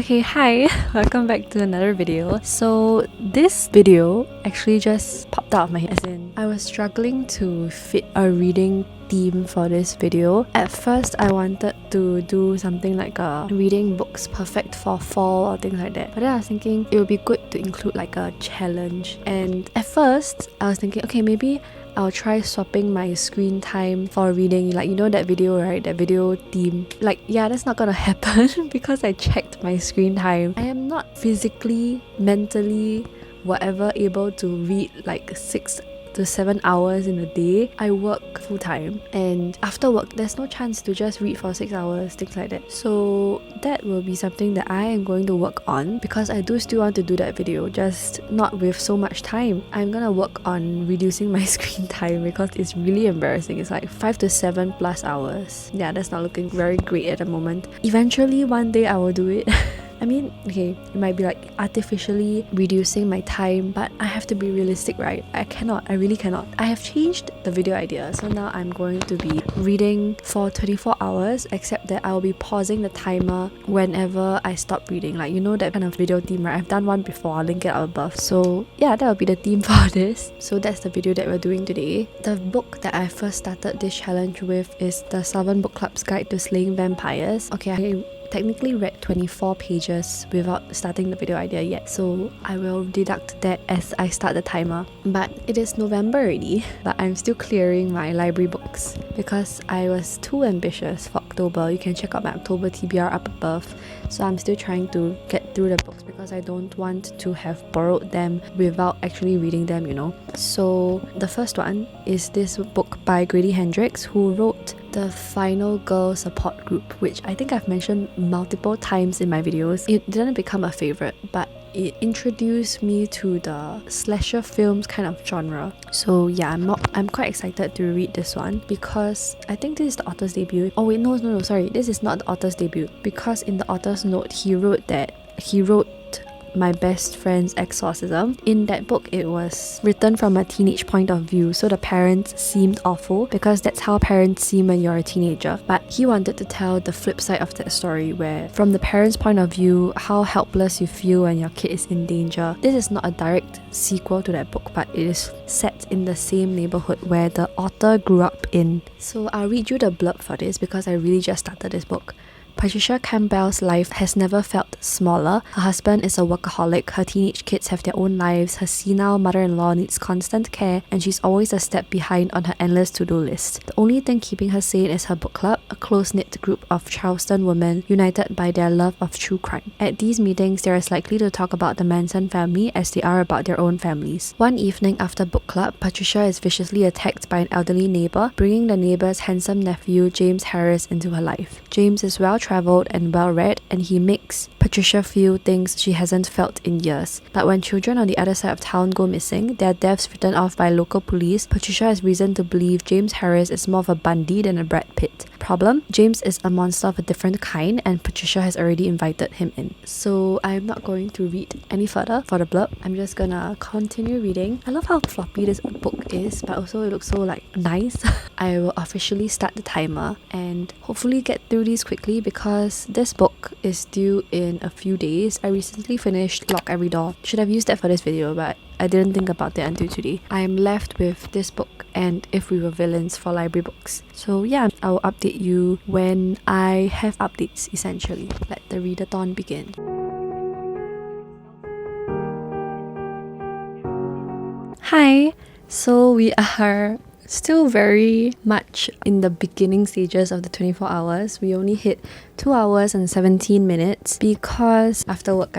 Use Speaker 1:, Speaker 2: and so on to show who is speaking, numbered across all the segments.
Speaker 1: Okay, hi, welcome back to another video. So this video actually just popped out of my head, as in I was struggling to fit a reading theme for this video. At first I wanted to do something like a reading books perfect for fall or things like that, but then I was thinking it would be good to include like a challenge. And at first I was thinking, okay, maybe I'll try swapping my screen time for reading. Like, you know that video, right? That video theme. Like, yeah, that's not gonna happen because I checked my screen time. I am not physically, mentally, whatever, able to read like 6 to 7 hours in a day. I work full time, and after work there's no chance to just read for 6 hours, things like that. So that will be something that I am going to work on, because I do still want to do that video, just not with so much time. I'm gonna work on reducing my screen time because it's really embarrassing. It's like 5 to 7 plus hours. Yeah, that's not looking very great at the moment. Eventually one day I will do it. I mean, okay, it might be like artificially reducing my time, but I have to be realistic, right? I really cannot. I have changed the video idea, so now I'm going to be reading for 24 hours, except that I'll be pausing the timer whenever I stop reading. Like, you know that kind of video theme, right? I've done one before, I'll link it up above. So yeah, that will be the theme for this. So that's the video that we're doing today. The book that I first started this challenge with is the Southern Book Club's Guide to Slaying Vampires. Okay, I technically read 24 pages without starting the video idea yet, so I will deduct that as I start the timer. But it is November already, but I'm still clearing my library books because I was too ambitious for October. You can check out my October TBR up above. So I'm still trying to get through the books because I don't want to have borrowed them without actually reading them, you know. So the first one is this book by Grady Hendrix, who wrote The Final Girl Support Group, which I think I've mentioned multiple times in my videos. It didn't become a favorite, but it introduced me to the slasher films kind of genre. So yeah, I'm quite excited to read this one because I think this is the author's debut. Oh wait, no, sorry, this is not the author's debut, because in the author's note he wrote My Best Friend's Exorcism. In that book, it was written from a teenage point of view, so the parents seemed awful because that's how parents seem when you're a teenager. But he wanted to tell the flip side of that story, where from the parents' point of view, how helpless you feel when your kid is in danger. This is not a direct sequel to that book, but it is set in the same neighborhood where the author grew up in. So I'll read you the blurb for this because I really just started this book. Patricia Campbell's life has never felt smaller. Her husband is a workaholic, her teenage kids have their own lives, her senile mother-in-law needs constant care, and she's always a step behind on her endless to-do list. The only thing keeping her sane is her book club, a close-knit group of Charleston women united by their love of true crime. At these meetings, they are as likely to talk about the Manson family as they are about their own families. One evening after book club, Patricia is viciously attacked by an elderly neighbor, bringing the neighbor's handsome nephew, James Harris, into her life. James is well-traveled and well-read, and he makes Patricia feel things she hasn't felt in years. But when children on the other side of town go missing, their deaths written off by local police, Patricia has reason to believe James Harris is more of a Bundy than a Brad Pitt. Problem? James is a monster of a different kind, and Patricia has already invited him in. So I'm not going to read any further for the blurb. I'm just gonna continue reading. I love how floppy this book is, but also it looks so like nice. I will officially start the timer and hopefully get through these quickly because this book is due in a few days. I recently finished Lock Every Door. Should have used that for this video, but I didn't think about that until today. I am left with this book and If We Were Villains for library books. So yeah, I will update you when I have updates, essentially. Let the readathon begin. Hi! So we are still very much in the beginning stages of the 24 hours. We only hit 2 hours and 17 minutes because after work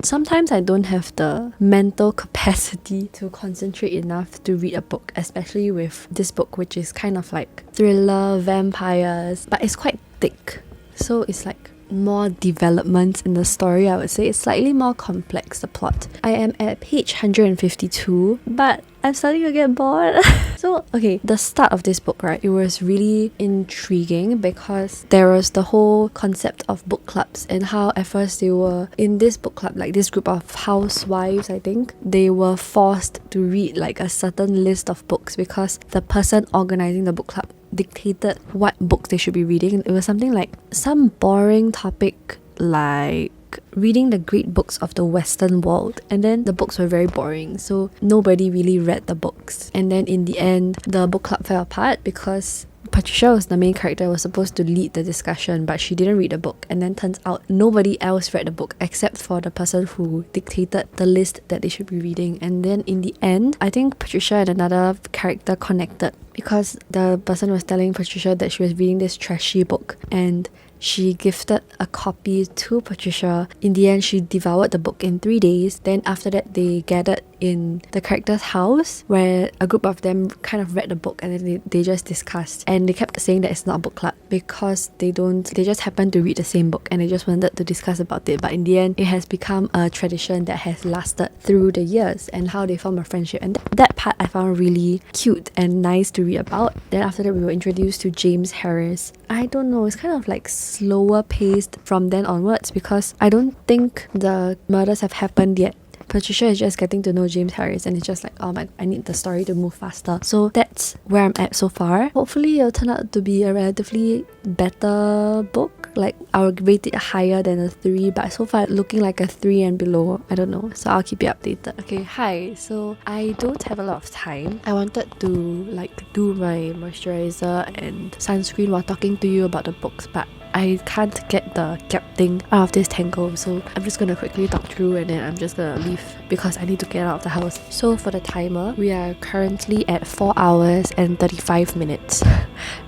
Speaker 1: sometimes I don't have the mental capacity to concentrate enough to read a book, especially with this book, which is kind of like thriller, vampires, but it's quite thick, so it's like more developments in the story. I would say it's slightly more complex, the plot. I am at page 152, but I'm starting to get bored. So, okay, the start of this book, right, it was really intriguing because there was the whole concept of book clubs and how at first they were in this book club, like this group of housewives, I think, they were forced to read like a certain list of books because the person organizing the book club dictated what books they should be reading. It was something like some boring topic like like reading the great books of the Western world, and then the books were very boring, so nobody really read the books. And then in the end, the book club fell apart because Patricia was the main character, was supposed to lead the discussion, but she didn't read the book. And then turns out nobody else read the book except for the person who dictated the list that they should be reading. And then in the end, I think Patricia and another character connected because the person was telling Patricia that she was reading this trashy book, and she gifted a copy to Patricia. In the end, she devoured the book in 3 days. Then after that, they gathered in the character's house where a group of them kind of read the book, and then they just discussed, and they kept saying that it's not a book club because they just happen to read the same book and they just wanted to discuss about it. But in the end, it has become a tradition that has lasted through the years and how they form a friendship, and that part I found really cute and nice to read about. Then after that, we were introduced to James Harris. I don't know, it's kind of like slower paced from then onwards because I don't think the murders have happened yet. Patricia is just getting to know James Harris, and it's just like, oh my, I need the story to move faster. So that's where I'm at so far. Hopefully it'll turn out to be a relatively better book. Like, I'll rate it higher than a 3, but so far looking like a 3 and below. I don't know, so I'll keep you updated. Okay, hi. So I don't have a lot of time. I wanted to like do my moisturizer and sunscreen while talking to you about the books, but I can't get the cap thing out of this tangle, so I'm just gonna quickly talk through and then I'm just gonna leave because I need to get out of the house. So for the timer, we are currently at 4 hours and 35 minutes.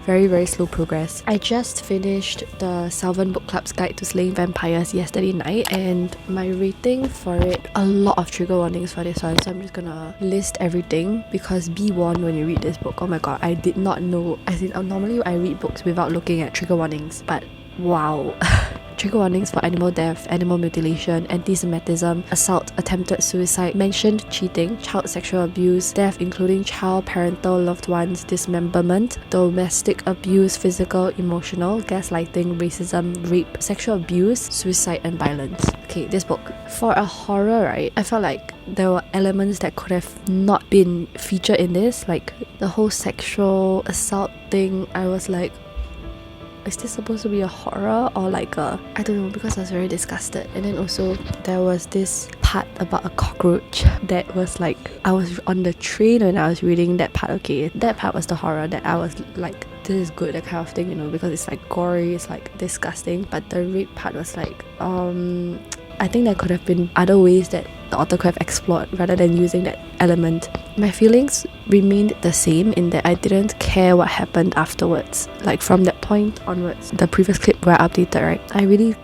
Speaker 1: Very, very slow progress. I just finished the Salvan Book Club's Guide to Slaying Vampires yesterday night, and my rating for it, a lot of trigger warnings for this one, so I'm just gonna list everything because be warned when you read this book. Oh my god, I did not know. As in, normally I read books without looking at trigger warnings, but wow. Trigger warnings for animal death, animal mutilation, anti-Semitism, assault, attempted suicide, mentioned cheating, child sexual abuse, death including child, parental, loved ones, dismemberment, domestic abuse, physical, emotional, gaslighting, racism, rape, sexual abuse, suicide and violence. Okay, this book. For a horror, right, I felt like there were elements that could have not been featured in this, like the whole sexual assault thing. I was like, is this supposed to be a horror or like a, I don't know, because I was very disgusted. And then also there was this part about a cockroach that was like, I was on the train when I was reading that part. Okay, that part was the horror that I was like, this is good, that kind of thing, you know, because it's like gory, it's like disgusting. But the rape part was like, I think there could have been other ways that the author could have explored rather than using that element. My feelings remained the same in that I didn't care what happened afterwards. Like from that point onwards, the previous clip where I updated, right, I really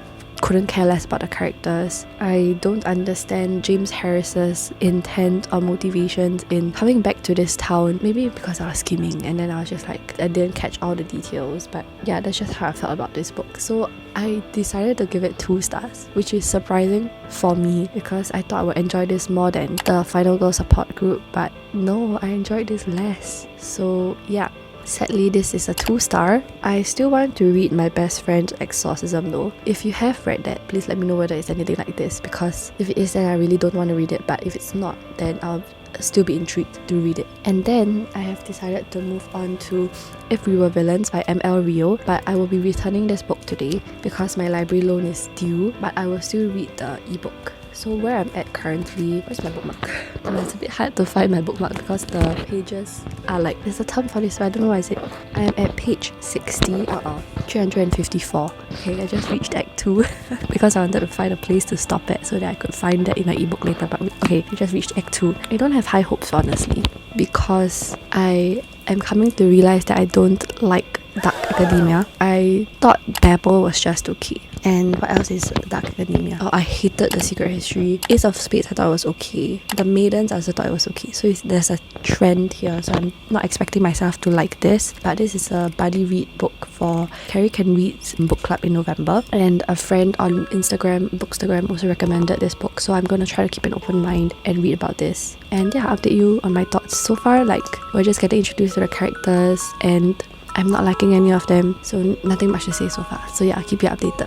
Speaker 1: couldn't care less about the characters. I don't understand James Harris's intent or motivations in coming back to this town. Maybe because I was skimming and then I was just like, I didn't catch all the details, but yeah, that's just how I felt about this book. So I decided to give it 2 stars, which is surprising for me because I thought I would enjoy this more than the Final Girl support group, but no, I enjoyed this less. So yeah, sadly this is a 2-star. I still want to read My Best Friend's Exorcism though. If you have read that, please let me know whether it's anything like this, because if it is, then I really don't want to read it, but if it's not, then I'll still be intrigued to read it. And then I have decided to move on to If We Were Villains by ML Rio, but I will be returning this book today because my library loan is due, but I will still read the ebook. So where I'm at currently, where's my bookmark? It's a bit hard to find my bookmark because the pages are like, there's a term for this, but I don't know what is it. I am at page 60, 354. Okay, I just reached Act 2 because I wanted to find a place to stop at so that I could find that in my ebook later, but okay, I just reached Act 2. I don't have high hopes honestly because I am coming to realize that I don't like Dark Academia. I thought Babel was just okay. And what else is Dark Academia? Oh, I hated The Secret History. Ace of Spades I thought it was okay. The Maidens I also thought it was okay. So there's a trend here, so I'm not expecting myself to like this. But this is a buddy read book for Carrie Can Read's book club in November. And a friend on Bookstagram also recommended this book. So I'm going to try to keep an open mind and read about this. And yeah, I'll update you on my thoughts. So far, like, we're just getting introduced to the characters and I'm not liking any of them, so nothing much to say so far. So yeah, I'll keep you updated.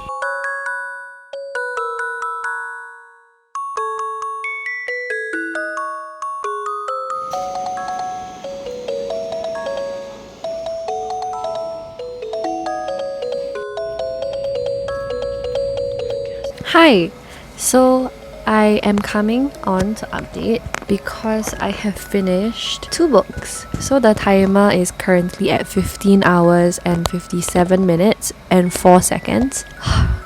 Speaker 1: Hi! So I am coming on to update because I have finished 2 books. So the timer is currently at 15 hours and 57 minutes and 4 seconds.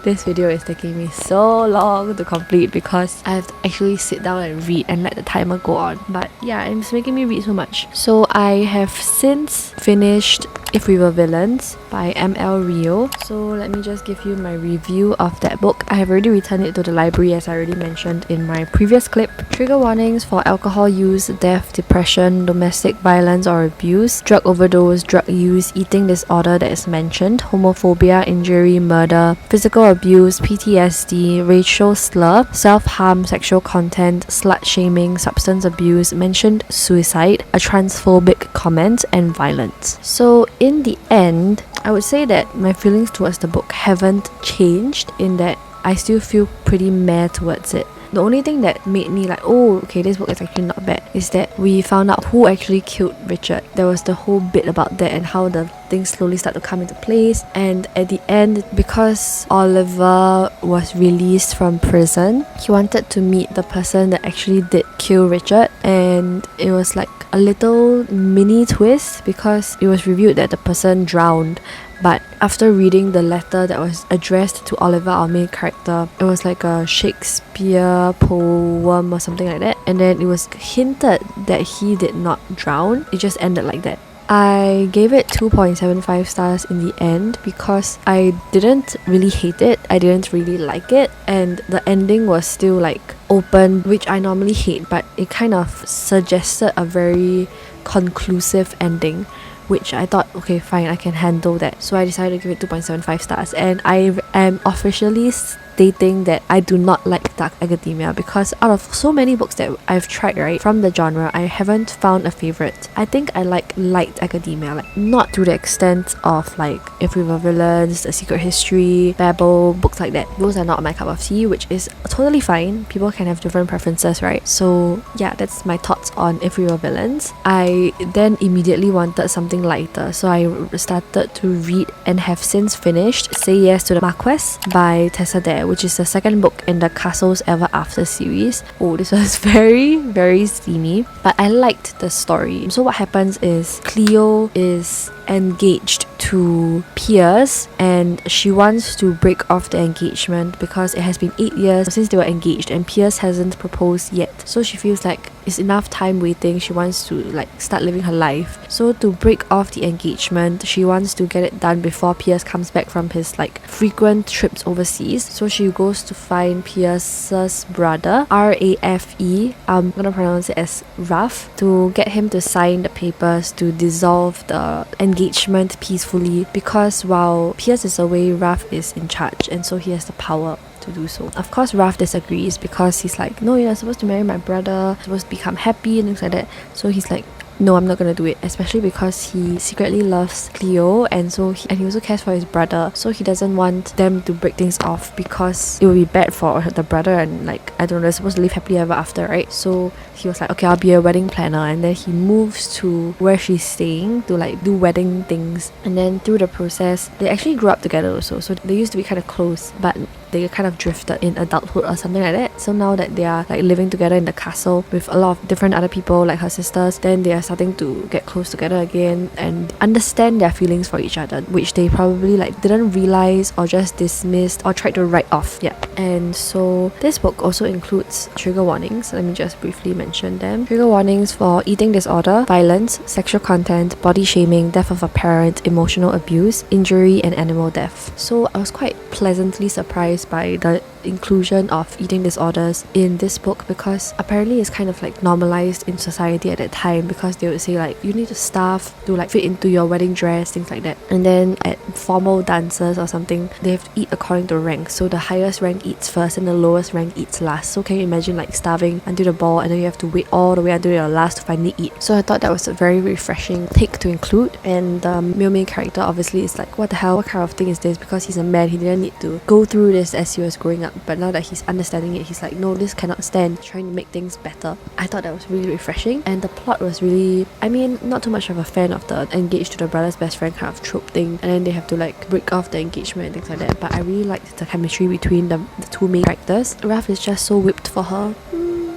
Speaker 1: This video is taking me so long to complete because I have to actually sit down and read and let the timer go on. But yeah, it's making me read so much. So I have since finished If We Were Villains by M.L. Rio. So let me just give you my review of that book. I have already returned it to the library, as I already mentioned in my previous clip. Trigger warnings for alcohol use, death, depression, domestic violence or abuse, drug overdose, drug use, eating disorder that is mentioned, homophobia, injury, murder, physical abuse, PTSD, racial slur, self-harm, sexual content, slut-shaming, substance abuse, mentioned suicide, a transphobic comment, and violence. So in the end, I would say that my feelings towards the book haven't changed, in that I still feel pretty meh towards it. The only thing that made me like, oh, okay, this book is actually not bad, is that we found out who actually killed Richard. There was the whole bit about that and how the things slowly start to come into place. And at the end, because Oliver was released from prison, he wanted to meet the person that actually did kill Richard. And it was like a little mini twist because it was revealed that the person drowned. But after reading the letter that was addressed to Oliver, our main character, it was like a Shakespeare poem or something like that. And then it was hinted that he did not drown. It just ended like that. I gave it 2.75 stars in the end because I didn't really hate it. I didn't really like it. And the ending was still like open, which I normally hate, but it kind of suggested a very conclusive ending, which I thought, okay, fine, I can handle that. So I decided to give it 2.75 stars. And I am officially stating that I do not like dark academia because out of so many books that I've tried, right, from the genre, I haven't found a favorite. I think I like light academia, like not to the extent of like If We Were Villains, The Secret History, Babel, books like that. Those are not my cup of tea, which is totally fine. People can have different preferences, right? So yeah, that's my thoughts on If We Were Villains. I then immediately wanted something lighter, so I started to read and have since finished Say Yes to the Marquess by Tessa Dare, which is the second book in the Castles Ever After series. Oh, this was very, very steamy, but I liked the story. So what happens is Cleo is engaged to Pierce and she wants to break off the engagement because it has been 8 years since they were engaged and Pierce hasn't proposed yet. So she feels like it's enough time waiting. She wants to like start living her life. So to break off the engagement, she wants to get it done before Pierce comes back from his like frequent trips overseas. So she goes to find Pierce's brother, R-A-F-E, I'm gonna pronounce it as Ruff, to get him to sign the papers to dissolve the engagement peacefully, because while Pierce is away, Ruff is in charge and so he has the power to do so. Of course, Ruff disagrees because he's like, no, you're not supposed to marry my brother, you're supposed to become happy and things like that. So he's like, no, I'm not gonna do it, especially because he secretly loves Cleo and he also cares for his brother, so he doesn't want them to break things off because it will be bad for the brother and like, I don't know, they're supposed to live happily ever after, right? So he was like, okay, I'll be a wedding planner, and then he moves to where she's staying to like do wedding things. And then through the process, they actually grew up together also, so they used to be kind of close, but they kind of drifted in adulthood or something like that. So now that they are like living together in the castle with a lot of different other people like her sisters, then they are starting to get close together again and understand their feelings for each other, which they probably like didn't realize or just dismissed or tried to write off. Yeah. And so this book also includes trigger warnings. Let me just briefly mention them. Trigger warnings for eating disorder, violence, sexual content, body shaming, death of a parent, emotional abuse, injury, and animal death. So I was quite pleasantly surprised by the inclusion of eating disorders in this book, because apparently it's kind of like normalized in society at that time, because they would say like you need to starve to like fit into your wedding dress, things like that. And then at formal dances or something, they have to eat according to rank, so the highest rank eats first and the lowest rank eats last. So can you imagine like starving until the ball and then you have to wait all the way until your last to finally eat? So I thought that was a very refreshing take to include. And the main character obviously is like, what the hell, what kind of thing is this? Because he's a man, he didn't need to go through this as he was growing up. but now that he's understanding it, he's like, no, this cannot stand, trying to make things better. I thought that was really refreshing, and the plot was really, I mean, not too much of a fan of the engaged to the brother's best friend kind of trope thing, and then they have to like break off the engagement and things like that, but I really liked the chemistry between the two main characters. Raph is just so whipped for her.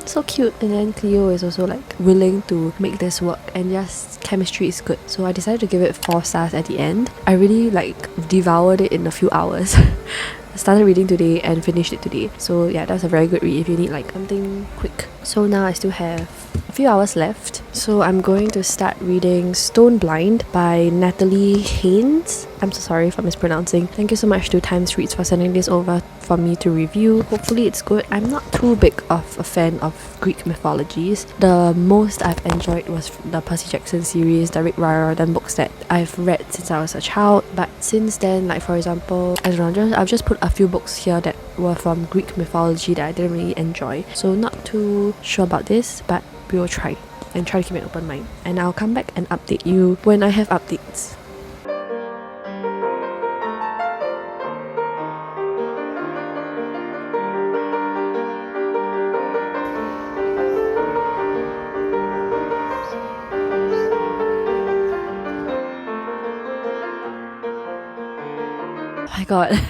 Speaker 1: So cute. And then Cleo is also like willing to make this work, and just chemistry is good. So I decided to give it 4 stars at the end. I really like devoured it in a few hours. I started reading today and finished it today. So yeah, that's a very good read if you need like something quick. So now I still have a few hours left. So I'm going to start reading Stone Blind by Natalie Haynes. I'm so sorry for mispronouncing. Thank you so much to Times Reads for sending this over for me to review. Hopefully it's good. I'm not too big of a fan of Greek mythologies. The most I've enjoyed was the Percy Jackson series, the Rick Riordan books that I've read since I was a child. But since then, like for example, I don't know, I've just put a few books here that were from Greek mythology that I didn't really enjoy. So not too sure about this, but we will try and try to keep an open mind. And I'll come back and update you when I have updates. Oh my god.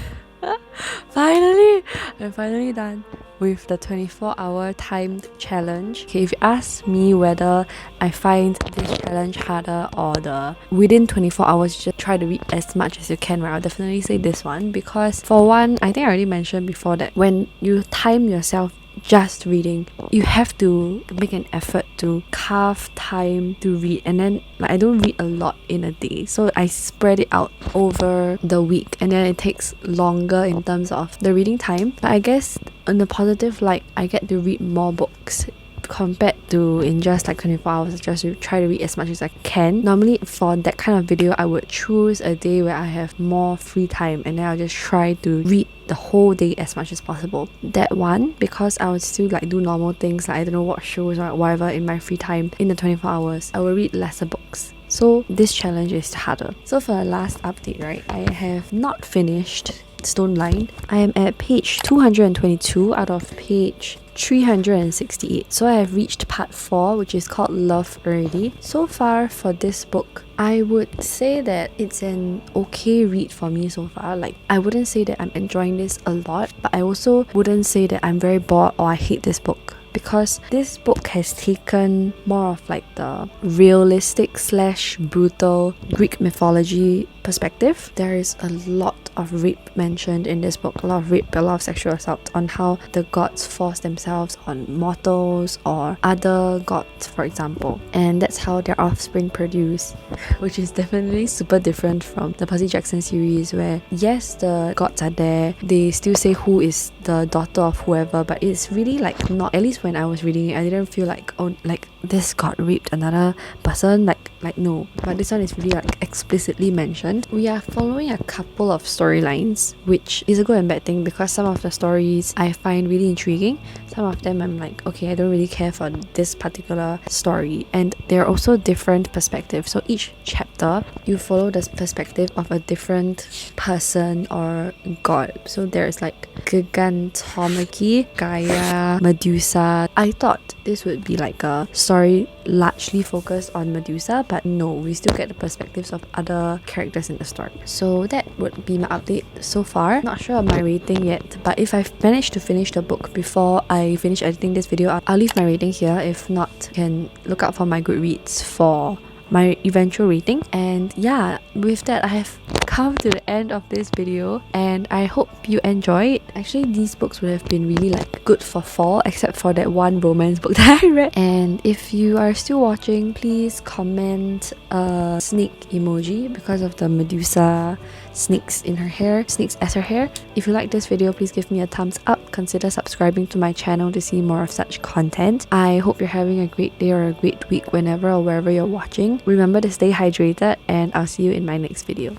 Speaker 1: Finally! I'm finally done with the 24-hour timed challenge. Okay, if you ask me whether I find this challenge harder or the within 24 hours just try to read as much as you can, right, I'll definitely say this one, because for one, I think I already mentioned before that when you time yourself just reading, you have to make an effort to carve time to read, and then like I don't read a lot in a day, so I spread it out over the week, and then it takes longer in terms of the reading time. But I guess on the positive light, I get to read more books compared to in just like 24 hours, just to try to read as much as I can. Normally for that kind of video, I would choose a day where I have more free time, and then I'll just try to read the whole day as much as possible. That one, because I would still like do normal things, like I don't know, watch shows or whatever in my free time in the 24 hours, I will read lesser books. So this challenge is harder. So for the last update, right, I have not finished Stone Blind. I am at page 222 out of page 368. So I have reached part 4, which is called Love already. So far for this book, I would say that it's an okay read for me so far. Like, I wouldn't say that I'm enjoying this a lot, but I also wouldn't say that I'm very bored or I hate this book, because this book has taken more of like the realistic / brutal Greek mythology perspective. There is a lot of rape mentioned in this book, a lot of rape, a lot of sexual assault, on how the gods force themselves on mortals or other gods, for example, and that's how their offspring produce, which is definitely super different from the Percy Jackson series, where yes, the gods are there, they still say who is the daughter of whoever, but it's really like not, at least when I was reading it, I didn't feel like, oh, like this god raped another person, like no. But this one is really like explicitly mentioned. We are following a couple of storylines, which is a good and bad thing, because some of the stories I find really intriguing, some of them I'm like, okay, I don't really care for this particular story, and they're also different perspectives. So each chapter you follow the perspective of a different person or god. So there's like Gigantomachy, Gaia, Medusa. I thought this would be like a story largely focused on Medusa, but no, we still get the perspectives of other characters in the story. So that would be my update so far. Not sure of my rating yet, but if I've managed to finish the book before I finish editing this video, I'll leave my rating here. If not, you can look out for my Goodreads for my eventual rating. And yeah, with that, I have come to the end of this video, and I hope you enjoy it. Actually, these books would have been really like good for fall, except for that one romance book that I read. And if you are still watching, please comment a snake emoji because of the Medusa snakes in her hair, snakes as her hair. If you like this video, please give me a thumbs up. Consider subscribing to my channel to see more of such content. I hope you're having a great day or a great week whenever or wherever you're watching. Remember to stay hydrated, and I'll see you in my next video.